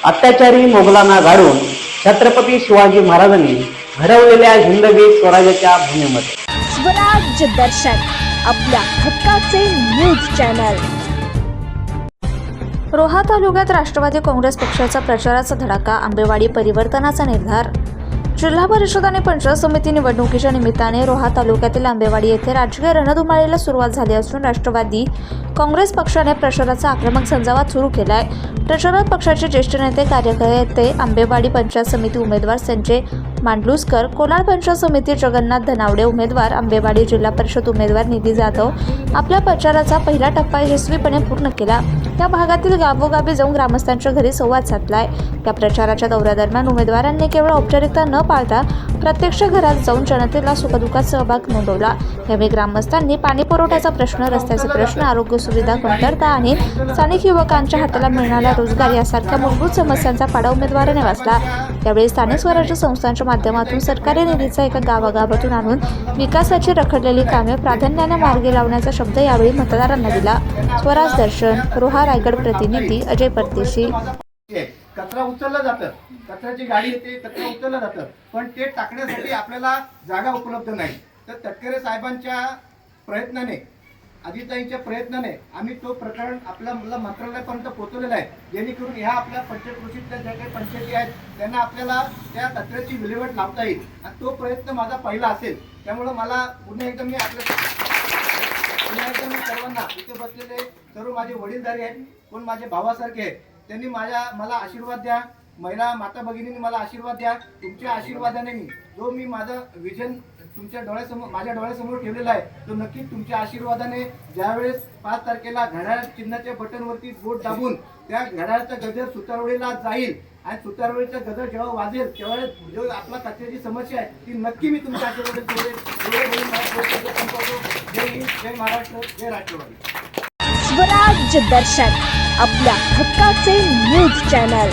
अत्याचारी मोगलांना गाडून छत्रपती शिवाजी महाराजांनी घडवलेल्या हिंदवी स्वराज्याच्या भूमीमध्ये स्वराज्य दर्शन आपल्या हक्काचे न्यूज चॅनल। रोहा तालुक्यात राष्ट्रवादी काँग्रेस पक्षाचा प्रचाराचा धडाका, आंबेवाडी परिवर्तनाचा निर्धार। जिल्हा परिषद आणि पंचायत समिती निवडणुकीच्या निमित्ताने रोहा तालुक्यातील आंबेवाडी येथे राजकीय रणधुमाळीला सुरुवात झाली असून राष्ट्रवादी काँग्रेस पक्षाने प्रचाराचा आक्रमक झंझावात सुरू केला आहे। प्रचारात पक्षाचे ज्येष्ठ नेते कार्यकर्ते, आंबेवाडी पंचायत समिती उमेदवार संजय मांडलुसकर, कोलाड पंचायत समिती जगन्नाथ धनावडे उमेदवार, आंबेवाडी जिल्हा परिषद उमेदवार निधी जाधव आपल्या प्रचाराचा पहिला टप्पा यशस्वीपणे पूर्ण केला। या भागातील गावोगावी जाऊन ग्रामस्थांच्या घरी संवाद साधलाय। त्या प्रचाराच्या दौऱ्यादरम्यान उमेदवारांनी केवळ औपचारिकता न पाळता प्रत्यक्ष घरात जाऊन जनतेला सुखदुःखात सहभाग नोंदवला। यावेळी ग्रामस्थांनी पाणी पुरवठ्याचा प्रश्न, रस्त्याचे प्रश्न, आरोग्य सुविधा कमतरता आणि स्थानिक युवकांच्या हाताला मिळणारा रोजगार यासारख्या मूलभूत समस्यांचा पाडा उमेदवाराने वाचला। यावेळी स्थानिक स्वराज्य संस्थांच्या माध्यमातून सरकारी निधीचा एका गावागावातून आणून विकासाची रखडलेली कामे प्राधान्याने मार्गी लावण्याचा शब्द यावेळी मतदारांना दिला। स्वराज दर्शन, रोहा रायगड प्रतिनिधी अजय परदेशी। कचरा उचलला जातं, कचऱ्याची गाडी येते, कचरा उचलला जातं, पण ते टाकण्यासाठी आपल्याला जागा उपलब्ध नाही। तर तटकरे साहेबांच्या प्रयत्नाने, अजिताईंच्या प्रयत्नाने आम्ही तो प्रकरण आपल्या मंत्रालयापर्यंत पोहोचवलेला आहे, जेणेकरून ह्या आपल्या पंचक्रोशीतल्या ज्या काही पंचायती आहेत त्यांना आपल्याला त्या कचऱ्याची विल्हेवाट लावता येईल। आणि तो प्रयत्न माझा पहिला असेल। त्यामुळे मला पुन्हा एकदा मी सर्वांना इथे बसलेले सर्व माझे वडीलधारी आहेत, कोण माझे भावासारखे आहेत, त्यांनी मला आशीर्वाद द्या। महिला माता भगिनींनी मला आशीर्वाद द्या। तुमच्या आशीर्वादाने जो मी माझा विजन तुमच्या डोळ्यासमोर, माझ्या डोळ्यासमोर ठेवलेला आहे, तो नक्की तुमच्या आशीर्वादाने ज्यावेळेस 5 तारखेला घड्याळ चिन्हाच्या बटनवरती बोट दाबून त्या घड्याळाचा गजर सुतारवडीला जाईल आणि सुतारवडीचा गजर जेव्हा वाजेल त्यावेळेस जो आपला कचऱ्याची समस्या आहे ती नक्की मी तुमच्या आशीर्वादाने जय हिंद, जय महाराष्ट्र, जय राष्ट्रवादी। स्वराज्य दर्शन आपल्या हक्काचे न्यूज चॅनल।